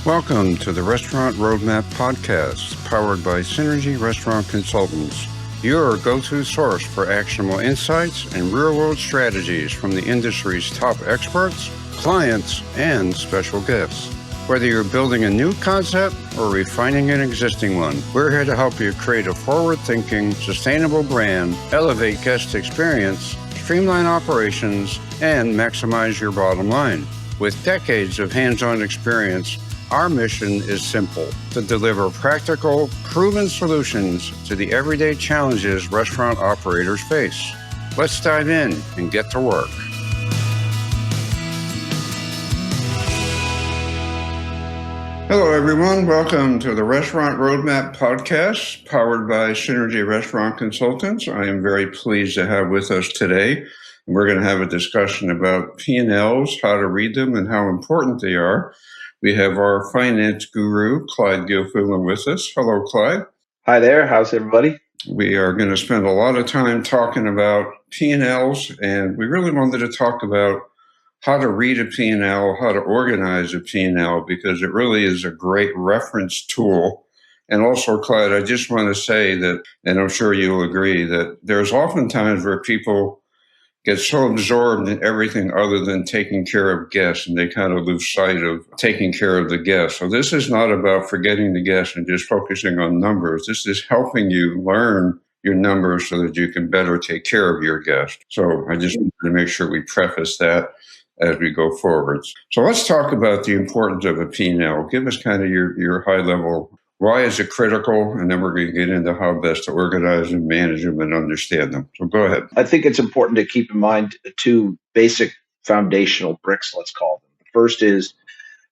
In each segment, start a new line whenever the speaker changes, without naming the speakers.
Welcome to the Restaurant Roadmap Podcast, powered by Synergy Restaurant Consultants, your go-to source for actionable insights and real-world strategies from the industry's top experts, clients, and special guests. Whether you're building a new concept or refining an existing one, we're here to help you create a forward-thinking, sustainable brand, elevate guest experience, streamline operations, and maximize your bottom line. With decades of hands-on experience, our mission is simple: to deliver practical, proven solutions to the everyday challenges restaurant operators face. Let's dive in and get to work. Hello, everyone. Welcome to the Restaurant Roadmap Podcast, powered by Synergy Restaurant Consultants. I am very pleased to have with us today. We're going to have a discussion about P&Ls, how to read them, and how important they are. We have our finance guru, Clyde Gilfillan, with us. Hello, Clyde.
Hi there. How's everybody?
We are going to spend a lot of time talking about P&Ls, and we really wanted to talk about how to read a P&L, how to organize a P&L, because it really is a great reference tool. And also, Clyde, I just want to say that, and I'm sure you'll agree, that there's often times where people get so absorbed in everything other than taking care of guests, and they kind of lose sight of taking care of the guests. So this is not about forgetting the guests and just focusing on numbers. This is helping you learn your numbers so that you can better take care of your guests. So I just wanted to make sure we preface that as we go forwards. So let's talk about the importance of a P&L. Give us kind of your high level. Why is it critical? And then we're going to get into how best to organize and manage them and understand them. So go ahead.
I think it's important to keep in mind two basic foundational bricks, let's call them. The first is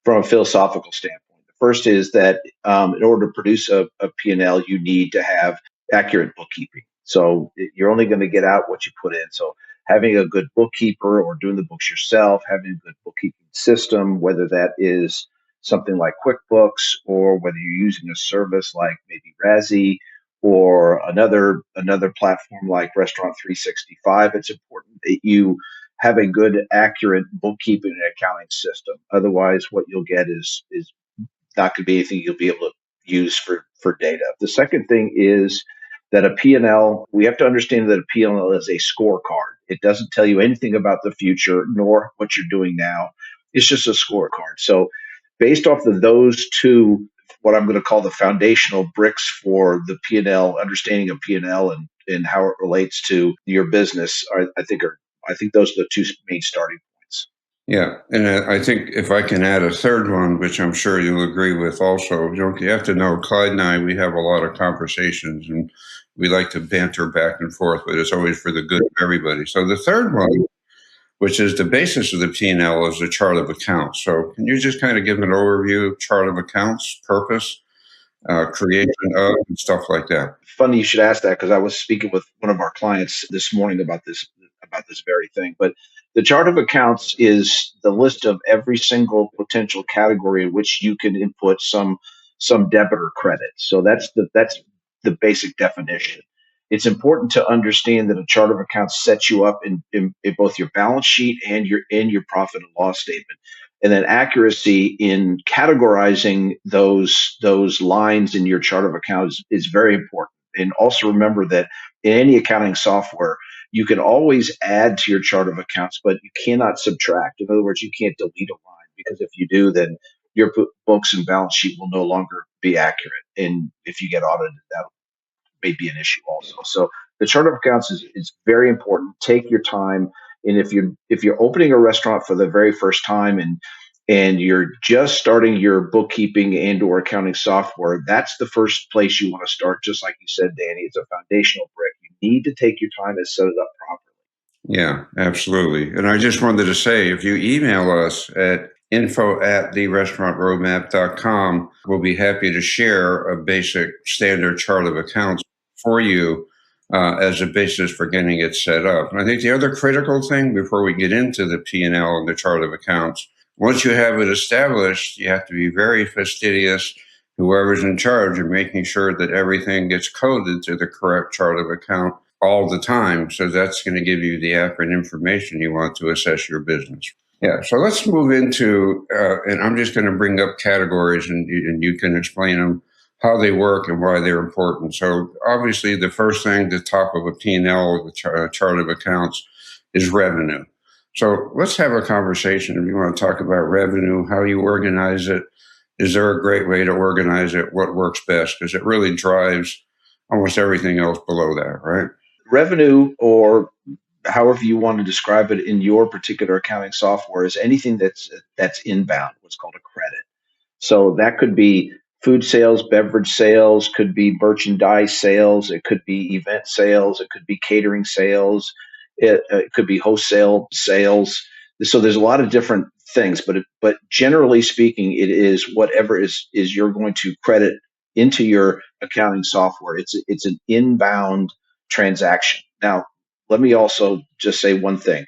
from a philosophical standpoint. The first is that in order to produce a P&L, you need to have accurate bookkeeping. So you're only going to get out what you put in. So having a good bookkeeper or doing the books yourself, having a good bookkeeping system, whether that is something like QuickBooks, or whether you're using a service like maybe Razzie or another platform like Restaurant 365, it's important that you have a good, accurate bookkeeping and accounting system. Otherwise, what you'll get is not going to be anything you'll be able to use for data. The second thing is that a P&L, we have to understand that a P&L is a scorecard. It doesn't tell you anything about the future nor what you're doing now. It's just a scorecard. So based off of those two, what I'm going to call the foundational bricks for the P&L, understanding of P&L and how it relates to your business, I think those are the two main starting points.
Yeah, and I think if I can add a third one, which I'm sure you'll agree with also, you have to know, Clyde and I, we have a lot of conversations and we like to banter back and forth, but it's always for the good of everybody. So the third one, which is the basis of the P&L, is the chart of accounts. So can you just kind of give an overview, chart of accounts, purpose, creation of, and stuff like that?
Funny you should ask that, because I was speaking with one of our clients this morning about this very thing. But the chart of accounts is the list of every single potential category in which you can input some debit or credit. So that's the basic definition. It's important to understand that a chart of accounts sets you up in both your balance sheet and your profit and loss statement. And then accuracy in categorizing those lines in your chart of accounts is very important. And also remember that in any accounting software, you can always add to your chart of accounts, but you cannot subtract. In other words, you can't delete a line, because if you do, then your books and balance sheet will no longer be accurate. And if you get audited, that may be an issue also. So the chart of accounts is very important. Take your time. And if you're opening a restaurant for the very first time and you're just starting your bookkeeping and or accounting software, that's the first place you want to start. Just like you said, Danny, it's a foundational brick. You need to take your time and set it up properly.
Yeah, absolutely. And I just wanted to say, if you email us at info@therestaurantroadmap.com, we'll be happy to share a basic standard chart of accounts for you as a basis for getting it set up. And I think the other critical thing before we get into the P&L and the chart of accounts, once you have it established, you have to be very fastidious, whoever's in charge, of making sure that everything gets coded to the correct chart of account all the time. So that's going to give you the accurate information you want to assess your business. Yeah, so let's move into, and I'm just going to bring up categories, and you can explain them, how they work and why they're important. So obviously, the first thing, the top of a P&L, the chart of accounts, is revenue. So let's have a conversation. If you want to talk about revenue, how you organize it, is there a great way to organize it? What works best? Because it really drives almost everything else below that, right?
Revenue, or however you want to describe it in your particular accounting software, is anything that's inbound, what's called a credit. So that could be food sales, beverage sales, could be merchandise sales, it could be event sales, it could be catering sales, it could be wholesale sales. So there's a lot of different things, but generally speaking, it is whatever is you're going to credit into your accounting software. It's an inbound transaction. Now, let me also just say one thing.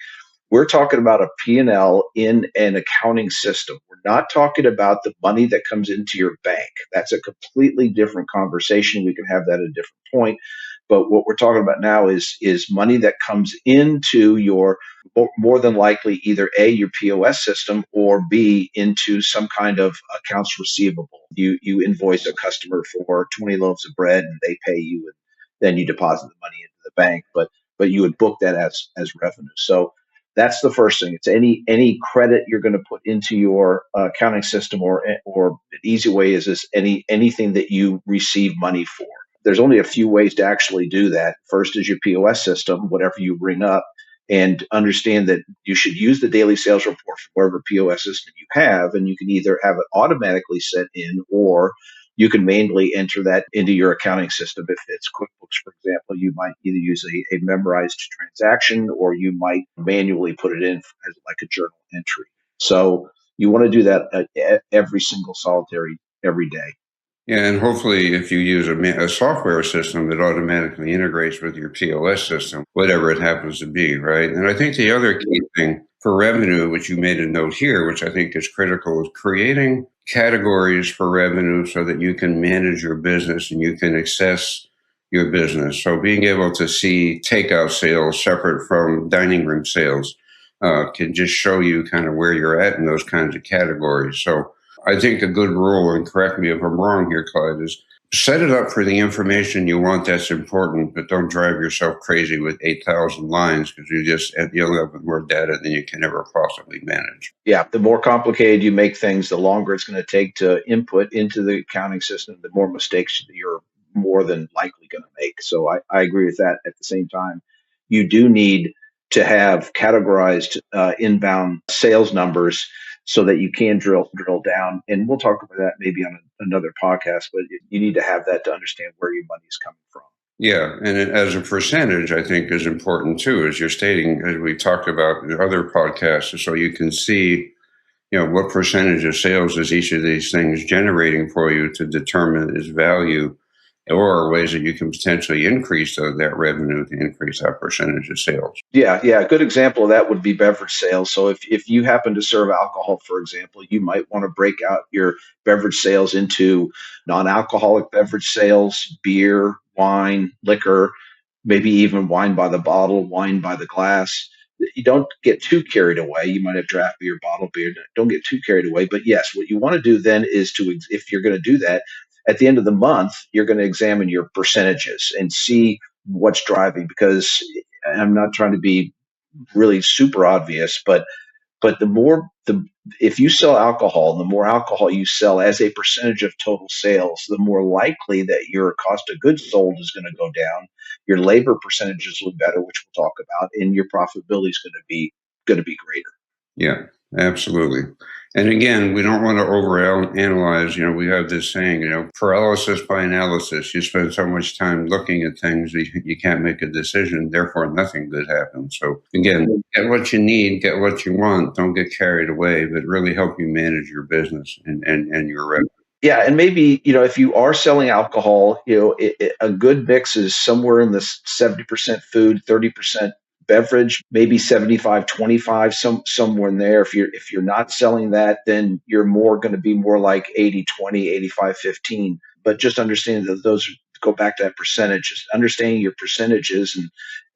We're talking about a P&L in an accounting system. We're not talking about the money that comes into your bank. That's a completely different conversation. We can have that at a different point. But what we're talking about now is money that comes into your, more than likely, either A, your POS system, or B, into some kind of accounts receivable. You invoice a customer for 20 loaves of bread and they pay you, and then you deposit the money into the bank. But you would book that as revenue. So that's the first thing. It's any credit you're going to put into your accounting system, or an easy way is anything that you receive money for. There's only a few ways to actually do that. First is your POS system, whatever you bring up, and understand that you should use the daily sales report for whatever POS system you have, and you can either have it automatically sent in, or you can manually enter that into your accounting system. If it's QuickBooks, for example, you might either use a memorized transaction, or you might manually put it in as like a journal entry. So you want to do that every single solitary every day.
Yeah, and hopefully, if you use a software system, it automatically integrates with your POS system, whatever it happens to be, right? And I think the other key thing for revenue, which you made a note here, which I think is critical, is creating categories for revenue so that you can manage your business and you can assess your business. So being able to see takeout sales separate from dining room sales can just show you kind of where you're at in those kinds of categories. So I think a good rule, and correct me if I'm wrong here, Clyde, is set it up for the information you want that's important, but don't drive yourself crazy with 8,000 lines because you'll have more data than you can ever possibly manage.
Yeah, the more complicated you make things, the longer it's going to take to input into the accounting system, the more mistakes you're more than likely going to make. So I agree with that. At the same time, you do need to have categorized inbound sales numbers so that you can drill down. And we'll talk about that maybe on another podcast, but you need to have that to understand where your money is coming from.
Yeah, and as a percentage, I think is important too, as you're stating, as we talked about in other podcasts, so you can see, what percentage of sales is each of these things generating for you to determine its value, or ways that you can potentially increase that revenue to increase that percentage of sales.
Yeah. A good example of that would be beverage sales. So if you happen to serve alcohol, for example, you might want to break out your beverage sales into non-alcoholic beverage sales, beer, wine, liquor, maybe even wine by the bottle, wine by the glass. You don't get too carried away. You might have draft beer, bottle beer. Don't get too carried away. But yes, what you want to do then is if you're going to do that, at the end of the month, you're going to examine your percentages and see what's driving, because I'm not trying to be really super obvious, but the more the if you sell alcohol, the more alcohol you sell as a percentage of total sales, the more likely that your cost of goods sold is going to go down, your labor percentages will be better, which we'll talk about, and your profitability is going to be greater.
Yeah, absolutely. And again, we don't want to overanalyze. We have this saying, paralysis by analysis. You spend so much time looking at things that you can't make a decision, therefore nothing good happens. So again, get what you need, get what you want. Don't get carried away, but really help you manage your business and your revenue.
Yeah, and maybe if you are selling alcohol, a good mix is somewhere in the 70% food, 30% beverage, maybe 75-25, somewhere in there. If you're not selling that, then you're more going to be more like 80-20, 85-15. But just understand that those go back to that percentages. Understanding your percentages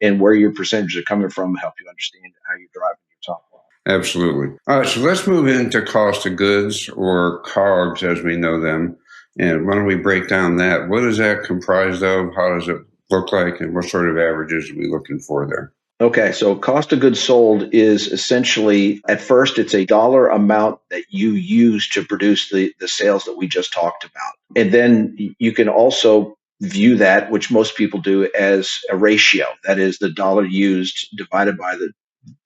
and where your percentages are coming from help you understand how you're driving your top line.
Absolutely. All right, so let's move into cost of goods, or COGS as we know them. And why don't we break down that? What is that comprised of? How does it look like? And what sort of averages are we looking for there?
Okay, so cost of goods sold is essentially, at first, it's a dollar amount that you use to produce the sales that we just talked about. And then you can also view that, which most people do, as a ratio. That is, the dollar used divided by the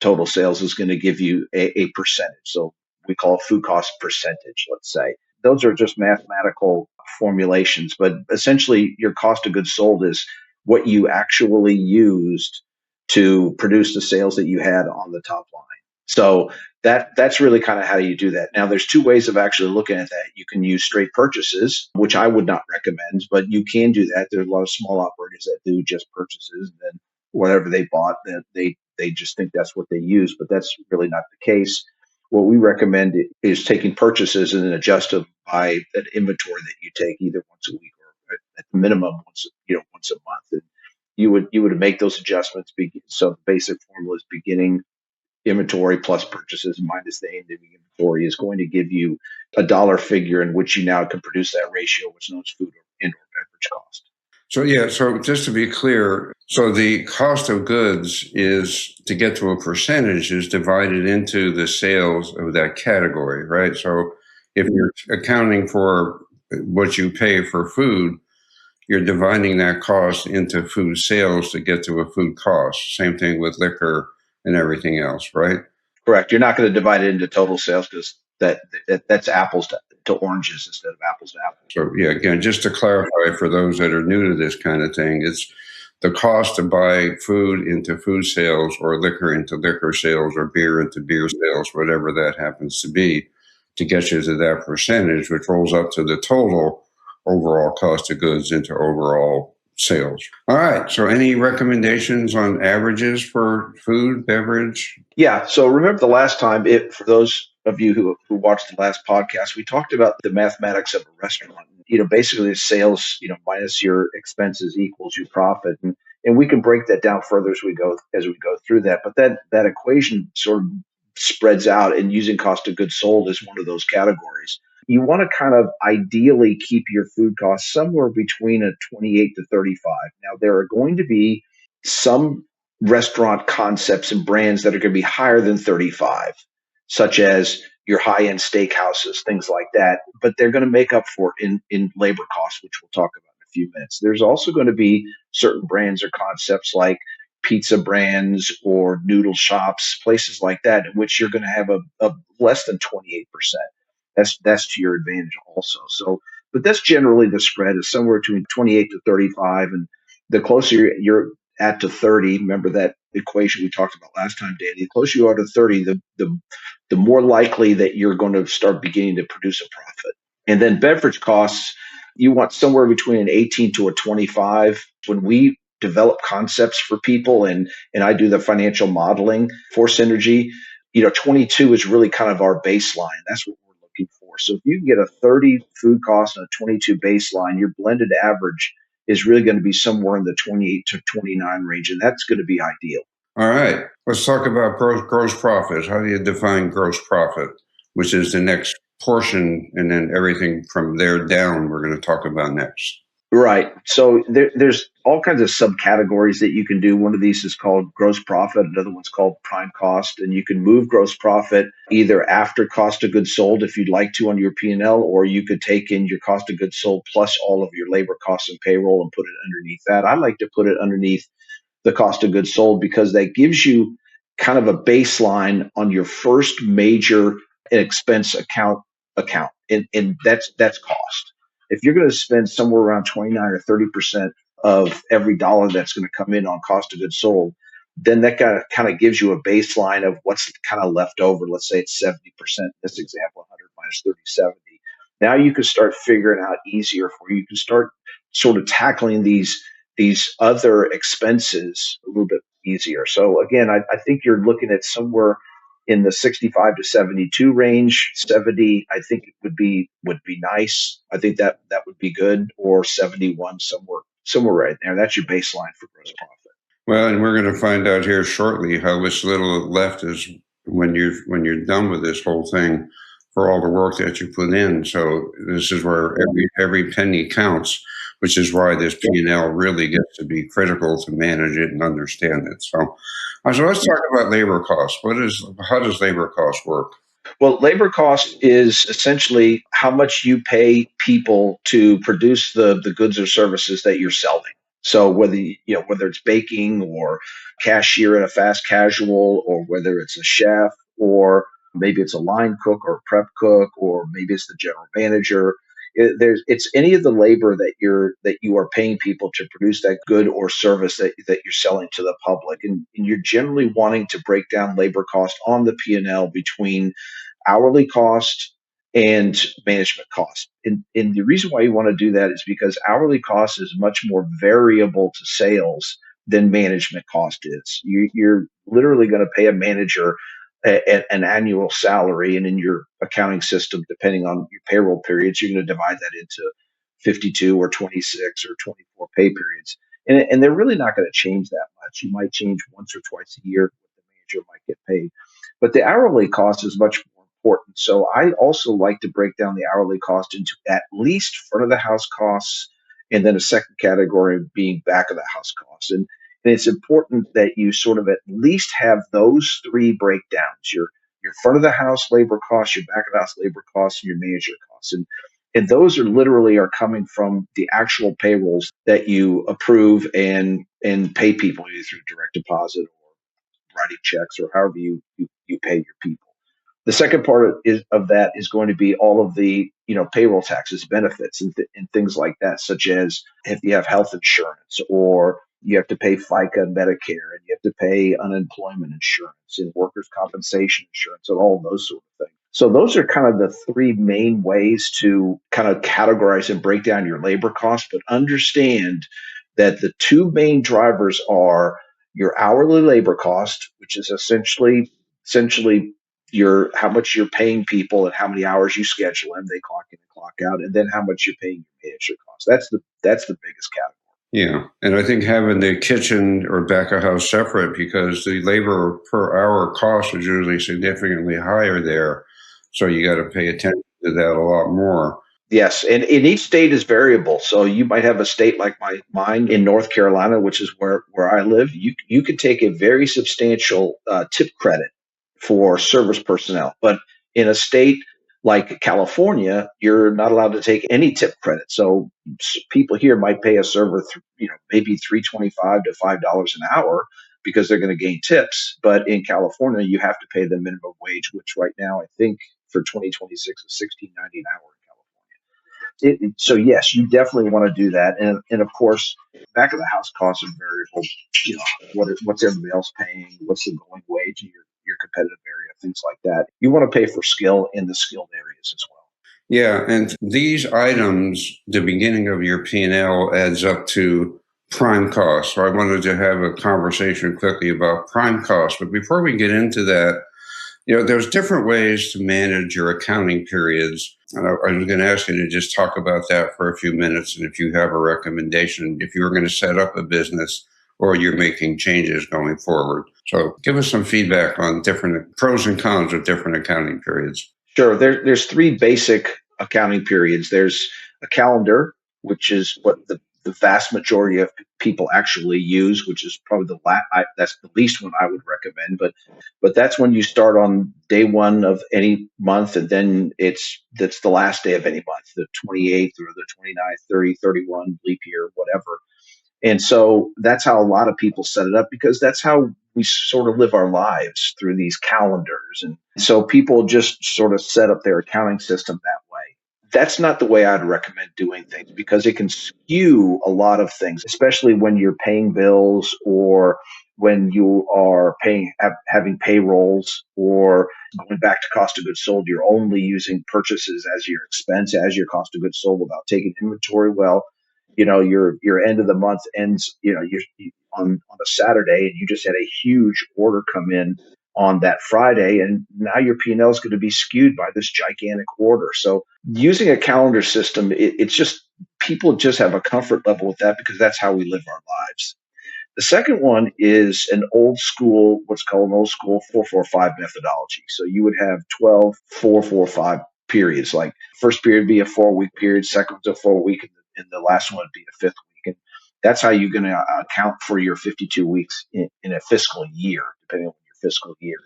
total sales is going to give you a percentage. So we call it food cost percentage, let's say. Those are just mathematical formulations, but essentially your cost of goods sold is what you actually used to produce the sales that you had on the top line. So that's really kind of how you do that. Now there's two ways of actually looking at that. You can use straight purchases, which I would not recommend, but you can do that. There's a lot of small operators that do just purchases, and then whatever they bought, that they just think that's what they use, but that's really not the case. What we recommend is taking purchases and then adjust them by an inventory that you take either once a week or at the minimum once a month. And you would make those adjustments. So the basic formula is beginning inventory plus purchases minus the ending inventory is going to give you a dollar figure in which you now can produce that ratio, which is known as food and/or beverage cost.
So, yeah, so just to be clear, so the cost of goods is to get to a percentage is divided into the sales of that category, right? So if you're accounting for what you pay for food, you're dividing that cost into food sales to get to a food cost. Same thing with liquor and everything else, right?
Correct. You're not going to divide it into total sales because that's apples to oranges instead of apples to apples.
So, yeah, again, just to clarify for those that are new to this kind of thing, it's the cost to buy food into food sales, or liquor into liquor sales, or beer into beer sales, whatever that happens to be, to get you to that percentage, which rolls up to the total overall cost of goods into overall sales. All right. So, any recommendations on averages for food, beverage?
Yeah. So remember the last time, for those of you who watched the last podcast, we talked about the mathematics of a restaurant. Basically the sales, minus your expenses equals your profit. And we can break that down further as we go through that. But that equation sort of spreads out, and using cost of goods sold is one of those categories. You want to kind of ideally keep your food costs somewhere between a 28 to 35. Now there are going to be some restaurant concepts and brands that are going to be higher than 35, such as your high-end steakhouses, things like that. But they're going to make up for it in labor costs, which we'll talk about in a few minutes. There's also going to be certain brands or concepts like pizza brands or noodle shops, places like that, in which you're going to have a less than 28%. That's to your advantage also. So, but that's generally the spread is somewhere between 28 to 35, and the closer you're at to 30, remember that equation we talked about last time, Danny. The closer you are to 30, the more likely that you're going to start beginning to produce a profit. And then beverage costs, you want somewhere between an 18 to a 25. When we develop concepts for people, and I do the financial modeling for Synergy, 22 is really kind of our baseline. That's what we're looking for. So if you can get a 30 food cost and a 22 baseline, your blended average is really going to be somewhere in the 28 to 29 range, and that's going to be ideal.
All right. Let's talk about gross profit. How do you define gross profit, which is the next portion, and then everything from there down we're going to talk about next.
Right. So there's all kinds of subcategories that you can do. One of these is called gross profit. Another one's called prime cost. And you can move gross profit either after cost of goods sold if you'd like to on your P&L, or you could take in your cost of goods sold plus all of your labor costs and payroll and put it underneath that. I like to put it underneath the cost of goods sold because that gives you kind of a baseline on your first major expense account. And that's cost. If you're going to spend somewhere around 29 or 30% of every dollar that's going to come in on cost of goods sold, then that kind of gives you a baseline of what's kind of left over. Let's say it's 70%, in this example, 100 minus 30, 70. Now you can start figuring out easier for you. You can start sort of tackling these other expenses a little bit easier. So again, I think you're looking at somewhere in the 65 to 72 range. 70, I think it would be nice. I think that would be good, or 71, somewhere right there. That's your baseline for gross profit.
Well, and we're going to find out here shortly how much little left is when you're done with this whole thing for all the work that you put in. So this is where every penny counts, which is why this P&L really gets to be critical to manage it and understand it. So let's talk about labor costs. How does labor costs work?
Well, labor cost is essentially how much you pay people to produce the goods or services that you're selling. So whether it's baking or cashier in a fast casual, or whether it's a chef, or maybe it's a line cook or prep cook, or maybe it's the general manager. It's any of the labor that you are paying people to produce that good or service that you're selling to the public, and you're generally wanting to break down labor cost on the P&L between hourly cost and management cost. And the reason why you want to do that is because hourly cost is much more variable to sales than management cost is. You're literally going to pay a manager an annual salary, and in your accounting system, depending on your payroll periods, you're going to divide that into 52 or 26 or 24 pay periods. And they're really not going to change that much. You might change once or twice a year what the manager might get paid. But the hourly cost is much more important. So I also like to break down the hourly cost into at least front of the house costs, and then a second category being back of the house costs. And it's important that you sort of at least have those three breakdowns: your front of the house labor costs, your back of the house labor costs, and your manager costs. And those are literally are coming from the actual payrolls that you approve and pay people either through direct deposit or writing checks, or however you pay your people. The second part of that is going to be all of the payroll taxes, benefits, and things like that, such as if you have health insurance, or you have to pay FICA and Medicare, and you have to pay unemployment insurance and workers' compensation insurance, and all of those sort of things. So those are kind of the three main ways to kind of categorize and break down your labor costs. But understand that the two main drivers are your hourly labor cost, which is essentially your how much you're paying people and how many hours you schedule them. They clock in and clock out, and then how much you're paying your manager costs. That's the biggest category.
Yeah, and I think having the kitchen or back of house separate, because the labor per hour cost is usually significantly higher there. So you got to pay attention to that a lot more.
Yes, and each state is variable. So you might have a state like mine in North Carolina, which is where I live. You could take a very substantial tip credit for service personnel, but in a state like California, you're not allowed to take any tip credit. So people here might pay a server, maybe $3.25 to $5 an hour because they're going to gain tips. But in California, you have to pay the minimum wage, which right now I think for 2026 is $16.90 an hour in California. So yes, you definitely want to do that, and of course, back of the house costs are variable. What's everybody else paying? What's the going wage in your competitive area? Things like that. You want to pay for skill in the skilled areas as well.
Yeah, and these items, the beginning of your P&L adds up to prime cost. So I wanted to have a conversation quickly about prime cost. But before we get into that, there's different ways to manage your accounting periods. I was going to ask you to just talk about that for a few minutes, and if you have a recommendation, if you were going to set up a business or you're making changes going forward. So give us some feedback on different pros and cons of different accounting periods.
Sure. There's three basic accounting periods. There's a calendar, which is what the vast majority of people actually use, which is probably that's the least one I would recommend. But that's when you start on day one of any month, and then that's the last day of any month, the 28th or the 29th, 30, 31, leap year, whatever. And so that's how a lot of people set it up, because that's how we sort of live our lives, through these calendars. And so people just sort of set up their accounting system that way. That's not the way I'd recommend doing things, because it can skew a lot of things, especially when you're paying bills, or when you are having payrolls, or going back to cost of goods sold. You're only using purchases as your expense, as your cost of goods sold, without taking inventory. Well, your end of the month ends, you're on a Saturday, and you just had a huge order come in on that Friday, and now your P&L is going to be skewed by this gigantic order. So using a calendar system, it's just, people just have a comfort level with that, because that's how we live our lives. The second one is an old school, what's called an old school 4-4-5 methodology. So you would have 12 4-4-5 periods. Like first period would be a 4-week period, second one's a 4-week, and the last one would be a fifth week. And that's how you're going to account for your 52 weeks in a fiscal year, depending on your fiscal year.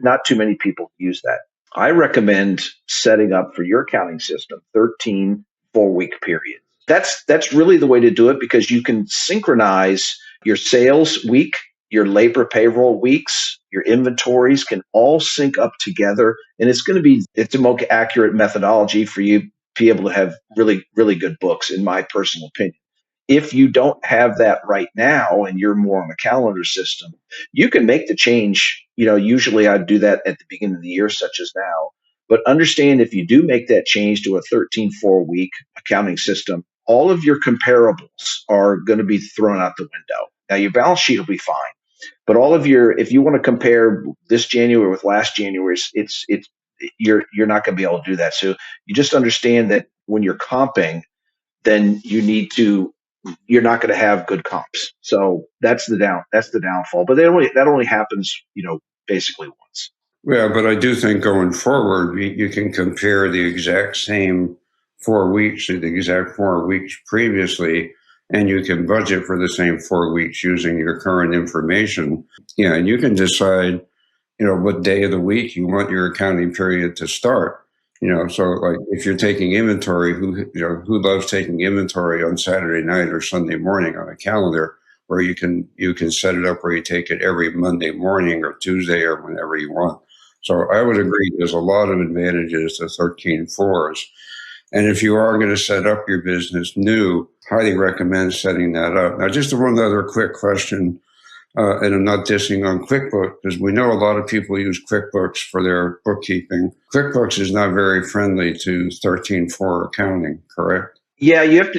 Not too many people use that. I recommend setting up for your accounting system 13 4-week periods. That's really the way to do it, because you can synchronize your sales week, your labor payroll weeks, your inventories can all sync up together, and it's a more accurate methodology for you to be able to have really, really good books, in my personal opinion. If you don't have that right now and you're more on a calendar system, you can make the change. Usually I do that at the beginning of the year, such as now. But understand, if you do make that change to a 13 4-week accounting system, all of your comparables are going to be thrown out the window. Now, your balance sheet will be fine, but if you want to compare this January with last January, you're not going to be able to do that. So you just understand that when you're comping, then you're not going to have good comps. So that's the downfall. But that only happens, basically once.
Yeah, but I do think going forward, you can compare the exact same 4 weeks to the exact 4 weeks previously, and you can budget for the same 4 weeks using your current information. Yeah, and you can decide, what day of the week you want your accounting period to start. So like if you're taking inventory, who loves taking inventory on Saturday night or Sunday morning on a calendar, where you can set it up where you take it every Monday morning or Tuesday or whenever you want. So I would agree there's a lot of advantages to 13/4s. And if you are going to set up your business new, highly recommend setting that up. Now, just one other quick question, and I'm not dissing on QuickBooks, because we know a lot of people use QuickBooks for their bookkeeping. QuickBooks is not very friendly to 13/4 accounting, correct?
Yeah, you have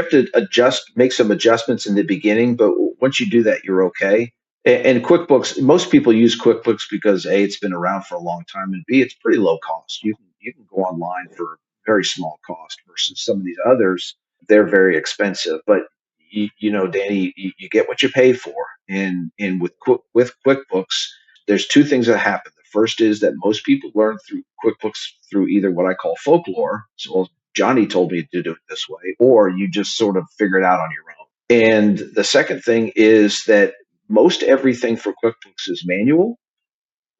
to make some adjustments in the beginning, but once you do that, you're okay. And QuickBooks, most people use QuickBooks because A, it's been around for a long time, and B, it's pretty low cost. You can go online for very small cost, versus some of these others, they're very expensive. But Danny, you get what you pay for. And with QuickBooks, there's two things that happen. The first is that most people learn through QuickBooks through either what I call folklore. So Johnny told me to do it this way, or you just sort of figure it out on your own. And the second thing is that most everything for QuickBooks is manual.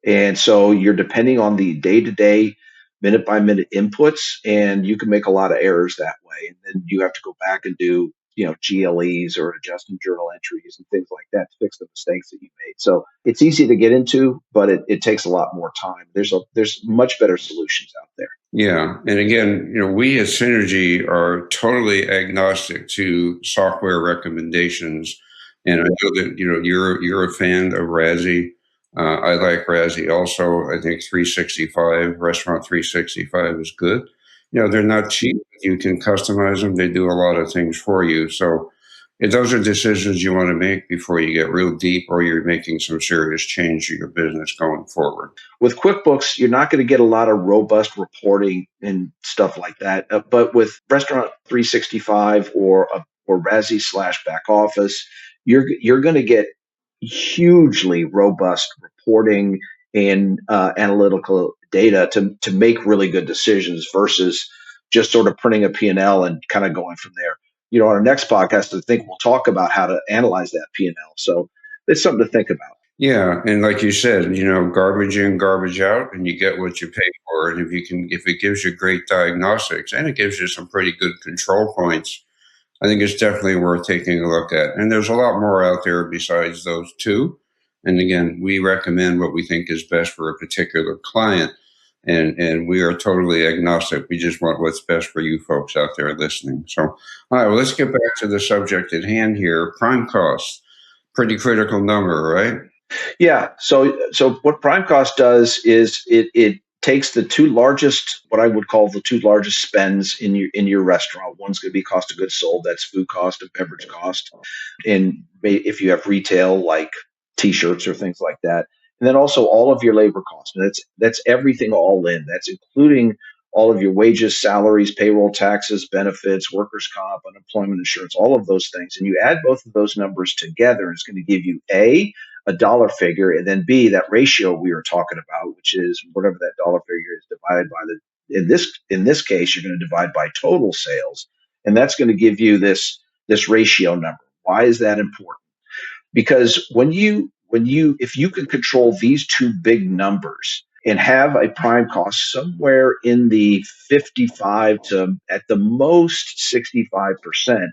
And so you're depending on the day to day, minute by minute inputs, and you can make a lot of errors that way. And then you have to go back and do, GLEs or adjusting journal entries and things like that to fix the mistakes that you made. So it's easy to get into, but it takes a lot more time. There's much better solutions out there.
Yeah. And again, we at Synergy are totally agnostic to software recommendations. And I know that, you're a fan of Razzie. I like Razzie also. I think 365, Restaurant 365 is good. They're not cheap. You can customize them. They do a lot of things for you. So those are decisions you want to make before you get real deep or you're making some serious change to your business going forward.
With QuickBooks, you're not going to get a lot of robust reporting and stuff like that. But with Restaurant 365 or Razzie / back office, you're going to get hugely robust reporting and analytical data to make really good decisions, versus just sort of printing a P&L and kind of going from there. On our next podcast, I think we'll talk about how to analyze that P&L. So it's something to think about.
Yeah, and like you said, garbage in, garbage out, and you get what you pay for. And if it gives you great diagnostics and it gives you some pretty good control points, I think it's definitely worth taking a look at. And there's a lot more out there besides those two. And again, we recommend what we think is best for a particular client. And we are totally agnostic. We just want what's best for you folks out there listening. So, all right, well, let's get back to the subject at hand here. Prime costs, pretty critical number, right?
Yeah. So what prime cost does is it takes what I would call the two largest spends in your restaurant. One's going to be cost of goods sold. That's food cost and beverage cost. And if you have retail like t-shirts or things like that. And then also all of your labor costs. And that's everything all in. That's including all of your wages, salaries, payroll taxes, benefits, workers' comp, unemployment insurance, all of those things. And you add both of those numbers together, and it's going to give you a dollar figure, and then B, that ratio we were talking about, which is whatever that dollar figure is divided by in this case, you're going to divide by total sales. And that's going to give you this ratio number. Why is that important? Because if you can control these two big numbers and have a prime cost somewhere in the 55 to at the most 65%,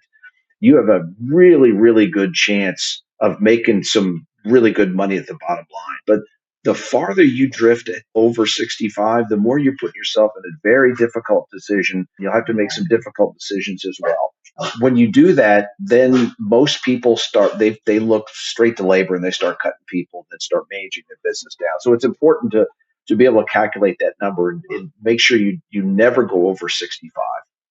you have a really, really good chance of making some really good money at the bottom line. But the farther you drift at over 65, the more you put yourself in a very difficult decision. You'll have to make some difficult decisions as well. When you do that, then most people they look straight to labor and they start cutting people and start managing their business down. So it's important to be able to calculate that number and make sure you never go over 65.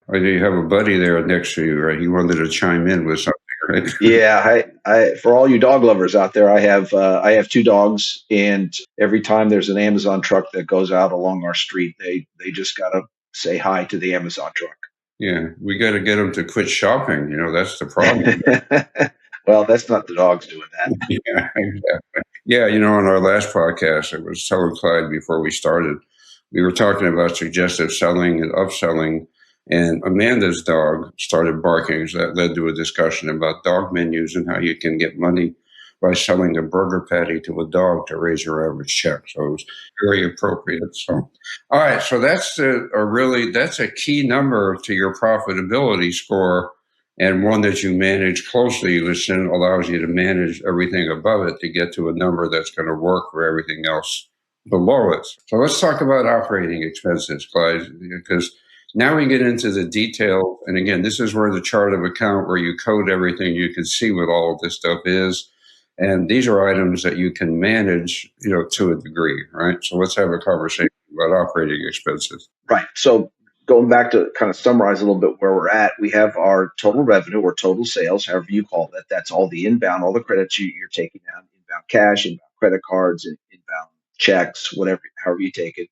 I know you have a buddy there next to you, right? He wanted to chime in with something, right?
Yeah, I for all you dog lovers out there, I have two dogs, and every time there's an Amazon truck that goes out along our street, they just gotta say hi to the Amazon truck.
Yeah, we got to get them to quit shopping. That's the problem.
Well, that's not the dogs doing that.
Yeah, exactly. Yeah, on our last podcast, I was telling Clyde before we started, we were talking about suggestive selling and upselling, and Amanda's dog started barking. So that led to a discussion about dog menus and how you can get money by selling a burger patty to a dog to raise your average check. So it was very appropriate. So, all right, so that's a key number to your profitability score, and one that you manage closely, which then allows you to manage everything above it to get to a number that's going to work for everything else below it. So let's talk about operating expenses, Clyde, because now we get into the detail. And again, this is where the chart of account, where you code everything, you can see what all of this stuff is. And these are items that you can manage, to a degree, right? So let's have a conversation about operating expenses.
Right. So going back to kind of summarize a little bit where we're at, we have our total revenue or total sales, however you call that. That's all the inbound, all the credits you're taking out, inbound cash, inbound credit cards, and inbound checks, whatever, however you take it.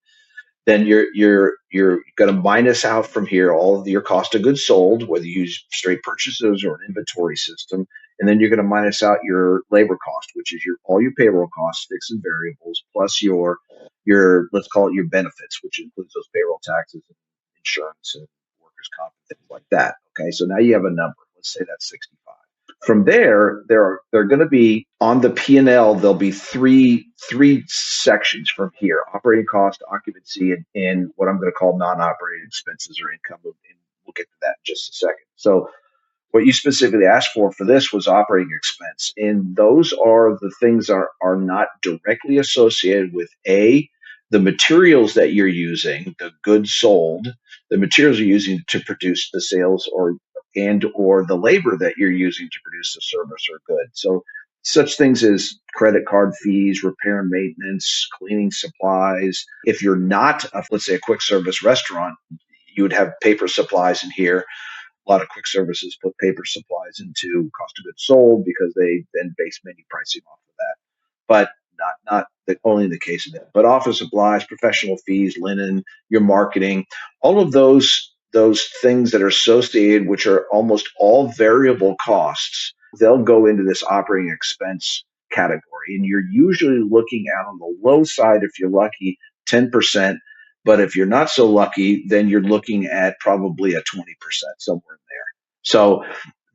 Then you're going to minus out from here all of your cost of goods sold, whether you use straight purchases or an inventory system, and then you're going to minus out your labor cost, which is all your payroll costs, fixed and variables, plus your let's call it your benefits, which includes those payroll taxes and insurance and workers' comp and things like that. Okay, so now you have a number. Let's say that's 65. From there, they're going to be on the P&L. There'll be three sections from here: operating cost, occupancy, and what I'm going to call non-operating expenses or income. And we'll get to that in just a second. So what you specifically asked for this was operating expense, and those are the things are not directly associated with the materials that you're using, the goods sold, the materials you're using to produce the sales, or the labor that you're using to produce the service or good. So such things as credit card fees, repair and maintenance, cleaning supplies. If you're not, let's say, a quick service restaurant, you would have paper supplies in here. A lot of quick services put paper supplies into cost of goods sold because they then base menu pricing off of that. But not only in the case of that, but office supplies, professional fees, linen, your marketing, all of those things that are associated, which are almost all variable costs, they'll go into this operating expense category. And you're usually looking at, on the low side, if you're lucky, 10%. But if you're not so lucky, then you're looking at probably a 20%, somewhere in there. So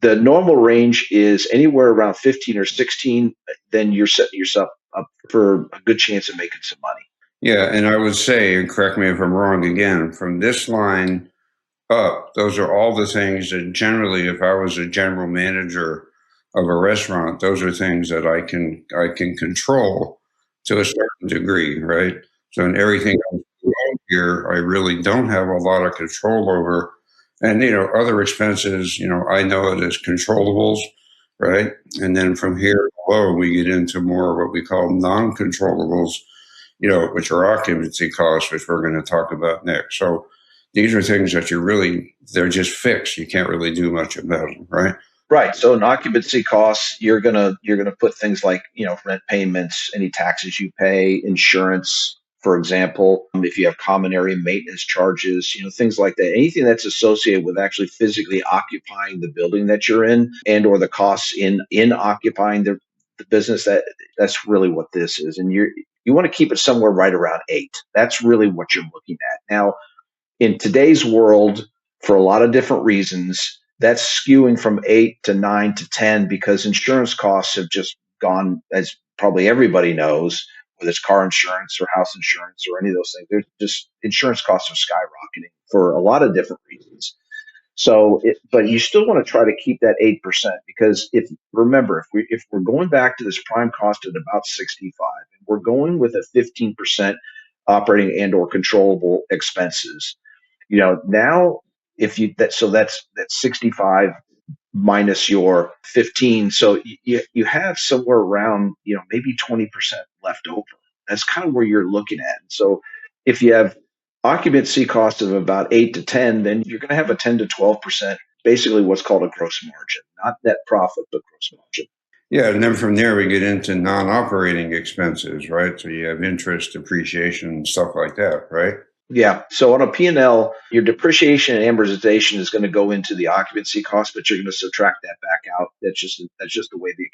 the normal range is anywhere around 15 or 16. Then you're setting yourself up for a good chance of making some money.
Yeah, and I would say, and correct me if I'm wrong again, from this line up, those are all the things that generally, if I was a general manager of a restaurant, those are things that I can control to a certain degree, right? So in everything else below here, I really don't have a lot of control over. And other expenses, I know it as controllables, right? And then from here below, we get into more what we call non-controllables, which are occupancy costs, which we're going to talk about next. So these are things that they're just fixed. You can't really do much about them, right?
Right. So in occupancy costs, you're gonna put things like rent payments, any taxes you pay, insurance, For example, if you have common area maintenance charges, things like that, anything that's associated with actually physically occupying the building that you're in and or the costs in occupying the business, that's really what this is. And you want to keep it somewhere right around 8. That's really what you're looking at. Now, in today's world, for a lot of different reasons, that's skewing from 8 to 9 to 10 because insurance costs have just gone, as probably everybody knows, whether it's car insurance or house insurance or any of those things. There's just insurance costs are skyrocketing for a lot of different reasons. So, but you still want to try to keep that 8% because if we're going back to this prime cost at about 65, and we're going with a 15% operating and or controllable expenses, now if you that so that's 65 minus your 15, so you have somewhere around maybe 20% left over. That's kind of where you're looking at. So if you have occupancy cost of about 8 to 10, then you're going to have a 10 to 12%, basically what's called a gross margin, not net profit but gross margin.
Yeah, and then from there we get into non-operating expenses, right? So you have interest, depreciation, and stuff like that, right?
Yeah. So on a P&L, your depreciation and amortization is going to go into the occupancy cost, but you're going to subtract that back out. That's just the way the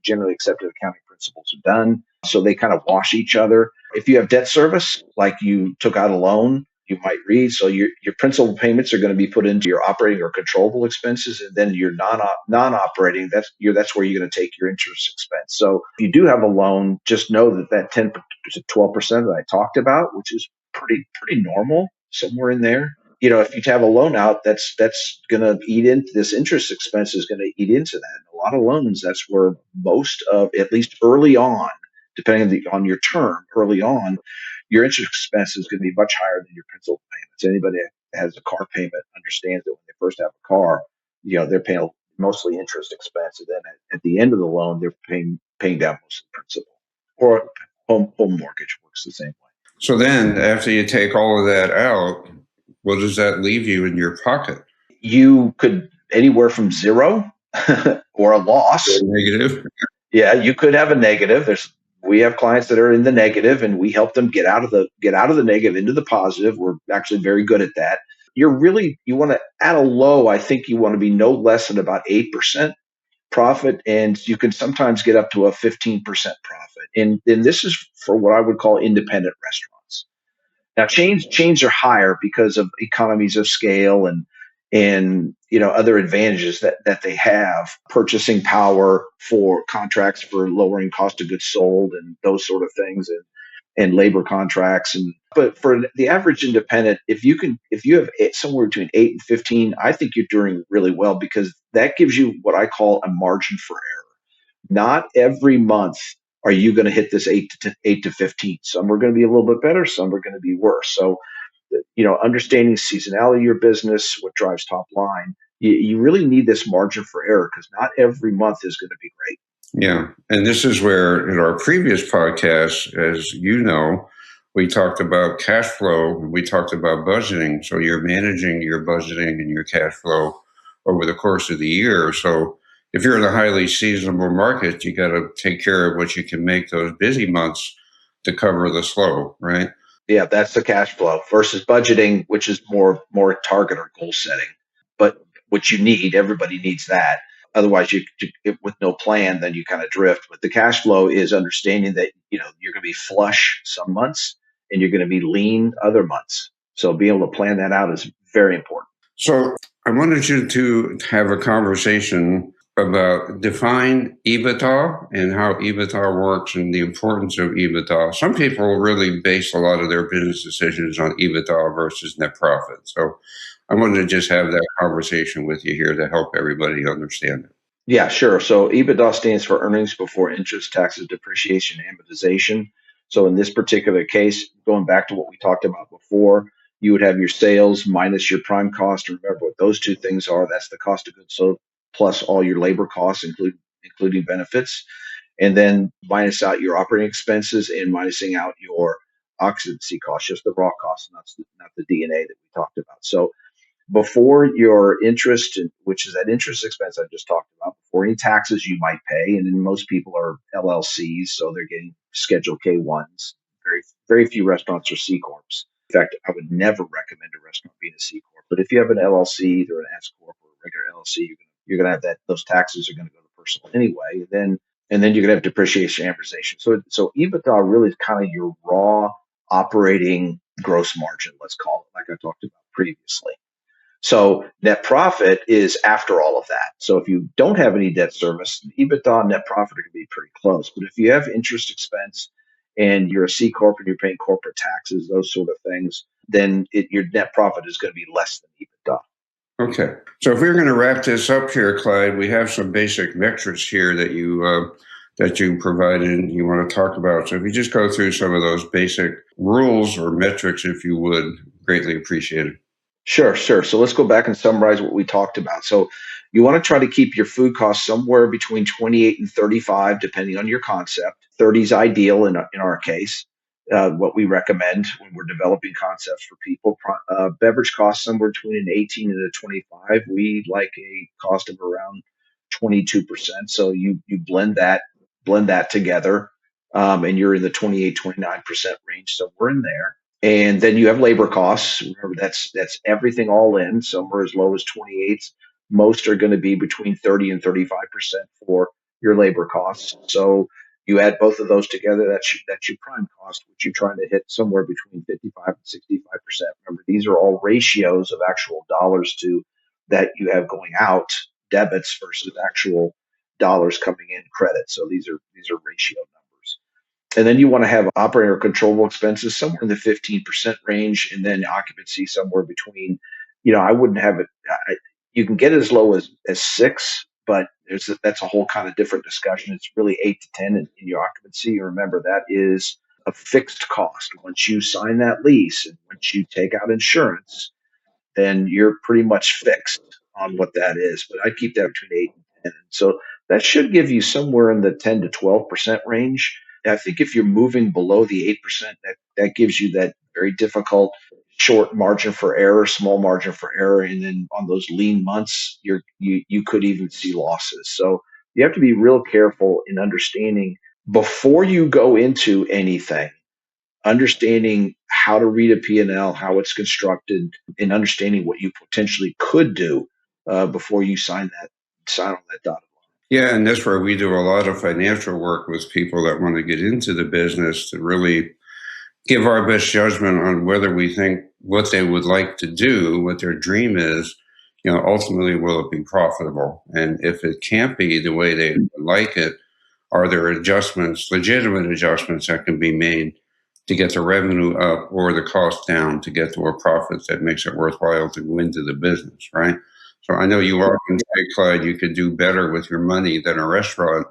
generally accepted accounting principles are done. So they kind of wash each other. If you have debt service, like you took out a loan, you might read. So your principal payments are going to be put into your operating or controllable expenses, and then your non-operating, that's where you're going to take your interest expense. So if you do have a loan, just know that 10 to 12% that I talked about, which is pretty normal, somewhere in there. If you have a loan out, that's going to eat into this interest expense is going to eat into that. And a lot of loans, that's where most of, at least early on, depending on your term, early on, your interest expense is going to be much higher than your principal payments. Anybody that has a car payment understands that when they first have a car, they're paying mostly interest expense, and then at the end of the loan, they're paying down most of the principal. Or home mortgage works the same way.
So then after you take all of that out, what does that leave you in your pocket?
You could anywhere from zero or a loss.
Negative.
Yeah, you could have a negative. We have clients that are in the negative, and we help them get out of the negative into the positive. We're actually very good at that. You want to, at a low, I think you want to be no less than about 8% profit, and you can sometimes get up to a 15% profit. And this is for what I would call independent restaurants. Now, chains are higher because of economies of scale and other advantages that they have, purchasing power for contracts for lowering cost of goods sold and those sort of things, and labor contracts. But for the average independent, if you have somewhere between 8 and 15, I think you're doing really well, because that gives you what I call a margin for error. Not every month are you going to hit this 8 to 15. Some are going to be a little bit better, some are going to be worse. So, understanding seasonality of your business, what drives top line, you really need this margin for error, because not every month is going to be great.
Yeah. And this is where in our previous podcast, as you know, we talked about cash flow and we talked about budgeting. So you're managing your budgeting and your cash flow over the course of the year. So if you're in a highly seasonal market, you got to take care of what you can make those busy months to cover the slow, right?
Yeah, that's the cash flow versus budgeting, which is more target or goal setting. But what you need, everybody needs that. Otherwise, with no plan, then you kind of drift. But the cash flow is understanding that you're going to be flush some months and you're going to be lean other months. So being able to plan that out is very important.
So I wanted you to have a conversation about define EBITDA and how EBITDA works and the importance of EBITDA. Some people really base a lot of their business decisions on EBITDA versus net profit. So I wanted to just have that conversation with you here to help everybody understand it.
Yeah, sure. So EBITDA stands for earnings before interest, taxes, depreciation, and amortization. So in this particular case, going back to what we talked about before, you would have your sales minus your prime cost. Remember what those two things are. That's the cost of goods sold plus all your labor costs, including benefits, and then minus out your operating expenses and minusing out your occupancy costs, just the raw costs, not the D&A that we talked about. So before your interest, which is that interest expense I just talked about, before any taxes you might pay, and then most people are LLCs, so they're getting Schedule K1s, Very, very few restaurants are C corps. In fact, I would never recommend a restaurant being a C corp. But if you have an LLC, either an S corp or a regular LLC, you're gonna have that. Those taxes are gonna go to personal anyway. And then you're gonna have depreciation, amortization. So EBITDA really is kind of your raw operating gross margin, let's call it, like I talked about previously. So net profit is after all of that. So if you don't have any debt service, EBITDA and net profit are going to be pretty close. But if you have interest expense and you're a C corp and you're paying corporate taxes, those sort of things, then your net profit is going to be less than EBITDA.
Okay. So if we're going to wrap this up here, Clyde, we have some basic metrics here that you provided and you want to talk about. So if you just go through some of those basic rules or metrics, if you would, greatly appreciate it.
Sure. So let's go back and summarize what we talked about. So you want to try to keep your food costs somewhere between 28 and 35, depending on your concept. 30 is ideal in our case. What we recommend when we're developing concepts for people. Beverage costs somewhere between an 18 and a 25. We like a cost of around 22%. So you blend that together, and you're in the 28, 29% range. So we're in there. And then you have labor costs. Remember, that's everything all in. Some are as low as 28. Most are going to be between 30 and 35% for your labor costs. So you add both of those together, that's your prime cost, which you're trying to hit somewhere between 55 and 65%. Remember, these are all ratios of actual dollars to that you have going out, debits versus actual dollars coming in, credit. So these are ratio numbers. And then you want to have operator controllable expenses somewhere in the 15% range, and then occupancy somewhere between, I wouldn't have it. You can get as low as 6, but that's a whole kind of different discussion. It's really 8 to 10 in your occupancy. Remember, that is a fixed cost. Once you sign that lease and once you take out insurance, then you're pretty much fixed on what that is. But I'd keep that between 8 and 10. So that should give you somewhere in the 10 to 12% range. I think if you're moving below the 8%, that gives you that very difficult short margin for error, small margin for error. And then on those lean months, you could even see losses. So you have to be real careful in understanding before you go into anything, understanding how to read a P&L, how it's constructed, and understanding what you potentially could do before you sign on that dotted line.
Yeah, and that's where we do a lot of financial work with people that want to get into the business to really give our best judgment on whether we think what they would like to do, what their dream is, ultimately will it be profitable? And if it can't be the way they would like it, are there adjustments, legitimate adjustments that can be made to get the revenue up or the cost down to get to a profit that makes it worthwhile to go into the business, right? So I know you often say, Clyde, you could do better with your money than a restaurant.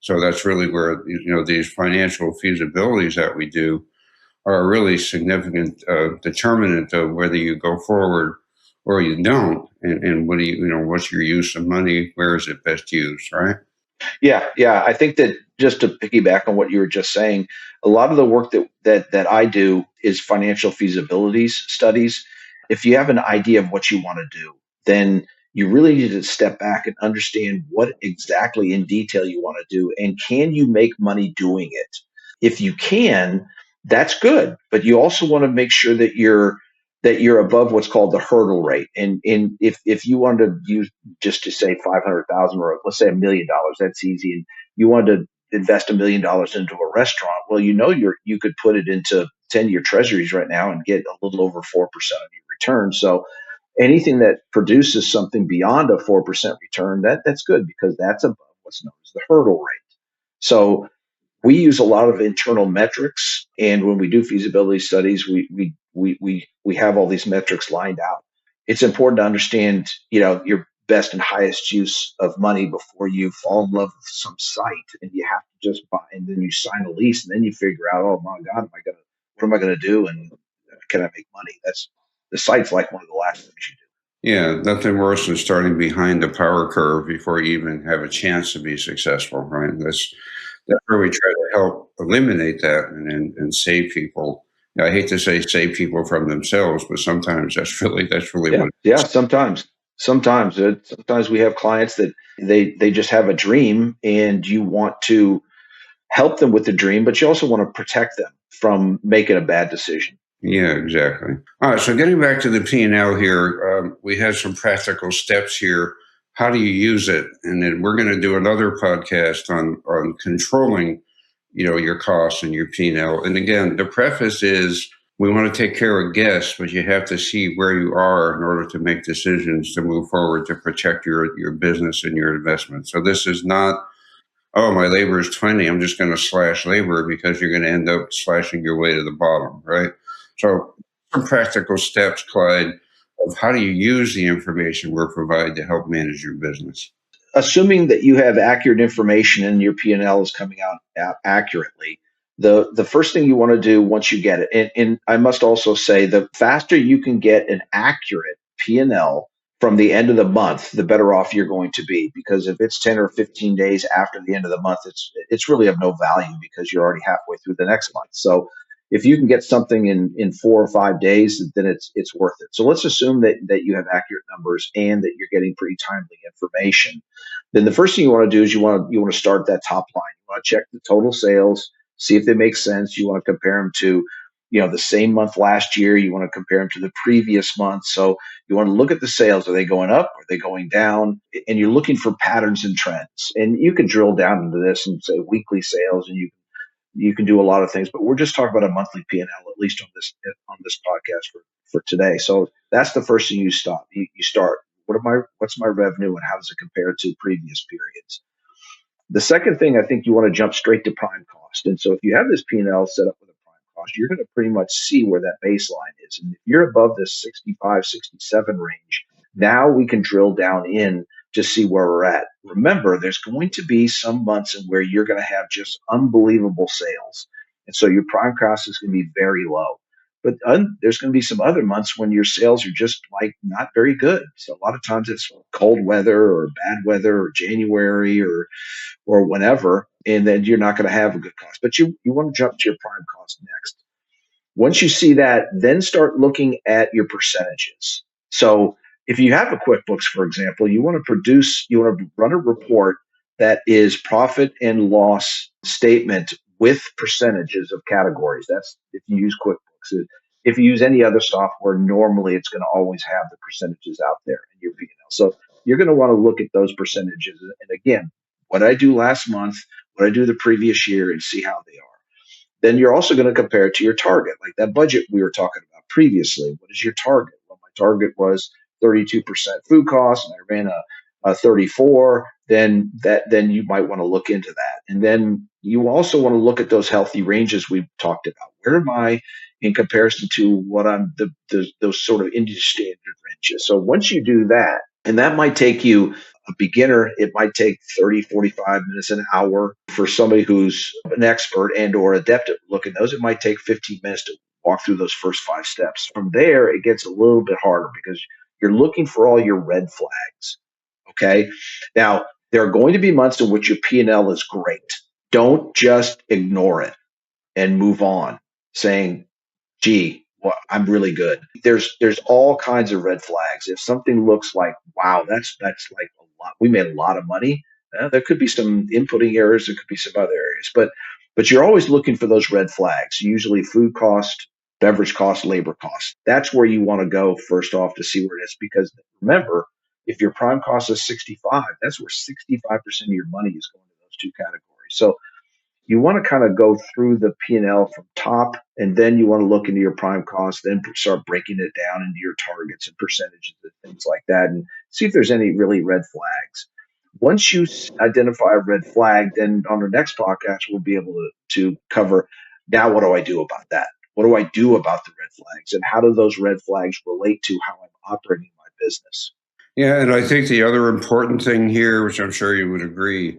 So that's really where, these financial feasibilities that we do are a really significant determinant of whether you go forward or you don't. And what do what's your use of money? Where is it best used, right?
Yeah. I think that just to piggyback on what you were just saying, a lot of the work that I do is financial feasibilities studies. If you have an idea of what you want to do, then you really need to step back and understand what exactly in detail you want to do, and can you make money doing it? If you can, that's good, but you also want to make sure that you're above what's called the hurdle rate. And if you wanted to use, just to say 500,000, or let's say $1 million, that's easy. And you wanted to invest $1 million into a restaurant. Well, you could put it into 10-year treasuries right now and get a little over 4% of your return. So anything that produces something beyond a 4% return, that's good, because that's above what's known as the hurdle rate. So we use a lot of internal metrics, and when we do feasibility studies, we have all these metrics lined out. It's important to understand, your best and highest use of money before you fall in love with some site, and you have to just buy, and then you sign a lease, and then you figure out, oh my God, what am I gonna do, and can I make money? That's The site's like one of the last things you do.
Yeah, nothing worse than starting behind the power curve before you even have a chance to be successful, right? That's where we try to help eliminate that and save people. I hate to say save people from themselves, but sometimes that's really
Yeah,
what.
yeah. Sometimes we have clients that they just have a dream, and you want to help them with the dream, but you also want to protect them. from making a bad decision.
Yeah, exactly. All right. So getting back to the P&L here, we had some practical steps here. How do you use it? And then we're going to do another podcast on controlling, your costs and your P&L. And again, the preface is we want to take care of guests, but you have to see where you are in order to make decisions to move forward to protect your business and your investment. So this is not, oh, my labor is 20. I'm just going to slash labor, because you're going to end up slashing your way to the bottom, right? So some practical steps, Clyde, of how do you use the information we're provided to help manage your business?
Assuming that you have accurate information and your P&L is coming out accurately, the first thing you want to do once you get it, and I must also say, the faster you can get an accurate P&L from the end of the month, the better off you're going to be. Because if it's 10 or 15 days after the end of the month, it's really of no value, because you're already halfway through the next month. So if you can get something in 4 or 5 days, then it's worth it. So let's assume that you have accurate numbers and that you're getting pretty timely information. Then the first thing you want to do is you want to start that top line. You want to check the total sales, see if they make sense. You want to compare them to, the same month last year. You want to compare them to the previous month. So you want to look at the sales. Are they going up? Are they going down? And you're looking for patterns and trends. And you can drill down into this and say weekly sales, and you can do a lot of things. But we're just talking about a monthly P&L, at least on this podcast for today. So that's the first thing you stop. You start. What's my revenue, and how does it compare to previous periods? The second thing, I think you want to jump straight to prime cost. And so if you have this P&L set up with a prime cost, you're going to pretty much see where that baseline is. And if you're above this 65, 67 range, now we can drill down in to see where we're at. Remember, there's going to be some months in where you're going to have just unbelievable sales. And so your prime cost is going to be very low. But there's going to be some other months when your sales are just like not very good. So a lot of times it's cold weather or bad weather or January or whenever, and then you're not going to have a good cost. But you want to jump to your prime cost next. Once you see that, then start looking at your percentages. So if you have a QuickBooks, for example, you want to run a report that is profit and loss statement with percentages of categories. That's if you use QuickBooks. If you use any other software, normally it's going to always have the percentages out there in your P&L. So you're going to want to look at those percentages. And again, what did I do last month, what did I do the previous year, and see how they are. Then you're also going to compare it to your target, like that budget we were talking about previously. What is your target? Well, my target was 32% food costs, and I ran a 34. Then you might want to look into that. And then you also want to look at those healthy ranges we've talked about. Where am I in comparison to what I'm those sort of industry standard ranges? So once you do that, and that might take you, a beginner, it might take 30, 45 minutes, an hour. For somebody who's an expert and or adept at looking at those, it might take 15 minutes to walk through those first 5 steps. From there, it gets a little bit harder, because you're looking for all your red flags. Okay. Now, there are going to be months in which your P&L is great. Don't just ignore it and move on saying, gee, well, I'm really good. There's all kinds of red flags. If something looks like, wow, that's like a lot. We made a lot of money. There could be some inputting errors. There could be some other areas, but you're always looking for those red flags. Usually, food cost, beverage cost, labor cost. That's where you want to go first off to see where it is. Because remember, if your prime cost is 65, that's where 65% of your money is going to those two categories. So you want to kind of go through the P&L from top, and then you want to look into your prime cost, then start breaking it down into your targets and percentages and things like that, and see if there's any really red flags. Once you identify a red flag, then on the next podcast, we'll be able to cover, now what do I do about that? What do I do about the red flags? And how do those red flags relate to how I'm operating my business?
Yeah, and I think the other important thing here, which I'm sure you would agree,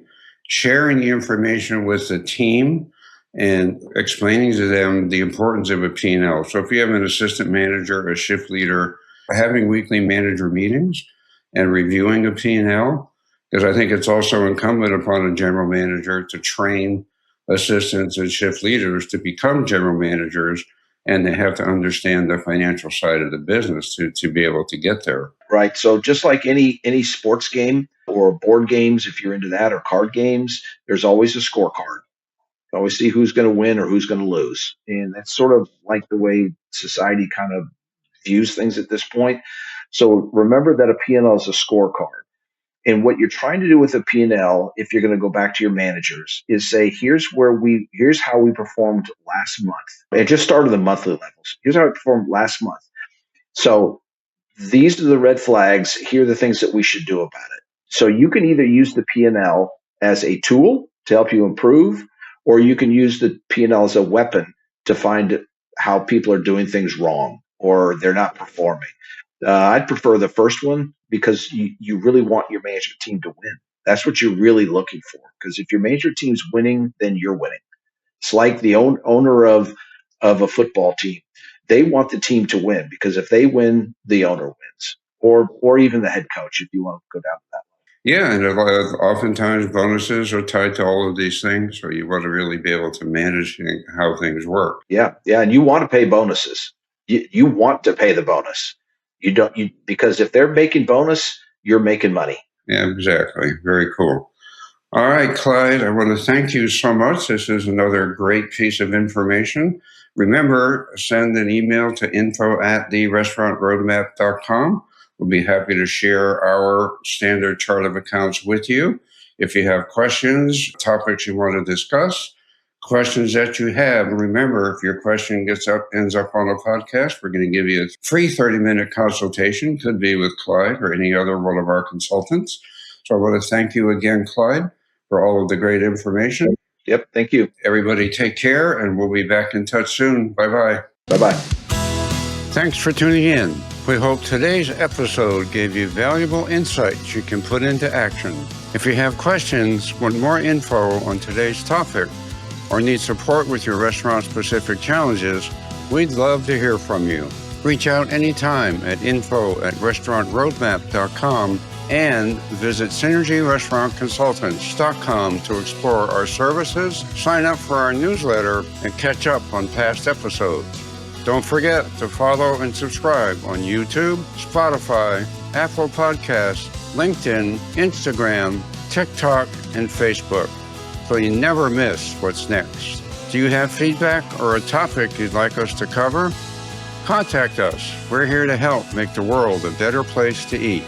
sharing the information with the team and explaining to them the importance of a P&L. So if you have an assistant manager, a shift leader, having weekly manager meetings and reviewing a P&L, because I think it's also incumbent upon a general manager to train assistants and shift leaders to become general managers, and they have to understand the financial side of the business to be able to get there.
Right. So just like any sports game or board games, if you're into that, or card games, there's always a scorecard. always see who's going to win or who's going to lose. And that's sort of like the way society kind of views things at this point. So remember that a P&L is a scorecard. And what you're trying to do with a P&L, if you're going to go back to your managers, is say, here's how we performed last month. And just start at the monthly levels. Here's how we performed last month. So these are the red flags. Here are the things that we should do about it. So you can either use the P&L as a tool to help you improve, or you can use the P&L as a weapon to find how people are doing things wrong or they're not performing. I'd prefer the first one because you really want your management team to win. That's what you're really looking for. Because if your management team's winning, then you're winning. It's like the owner of a football team. They want the team to win because if they win, the owner wins, or even the head coach if you want to go down to that.
Yeah, and oftentimes bonuses are tied to all of these things, so you want to really be able to manage how things work.
Yeah, and you want to pay bonuses. You want to pay the bonus. You don't because if they're making bonus, you're making money.
Yeah, exactly. Very cool. All right, Clyde, I want to thank you so much. This is another great piece of information. Remember, send an email to info@therestaurantroadmap.com. We'll be happy to share our standard chart of accounts with you. If you have questions, topics you want to discuss, questions that you have, remember, if your question ends up on a podcast, we're going to give you a free 30-minute consultation. Could be with Clyde or any other one of our consultants. So I want to thank you again, Clyde, for all of the great information.
Yep, thank you.
Everybody take care, and we'll be back in touch soon. Bye-bye.
Bye-bye.
Thanks for tuning in. We hope today's episode gave you valuable insights you can put into action. If you have questions, want more info on today's topic, or need support with your restaurant-specific challenges, we'd love to hear from you. Reach out anytime at info@restaurantroadmap.com and visit synergyrestaurantconsultants.com to explore our services, sign up for our newsletter, and catch up on past episodes. Don't forget to follow and subscribe on YouTube, Spotify, Apple Podcasts, LinkedIn, Instagram, TikTok, and Facebook, so you never miss what's next. Do you have feedback or a topic you'd like us to cover? Contact us. We're here to help make the world a better place to eat.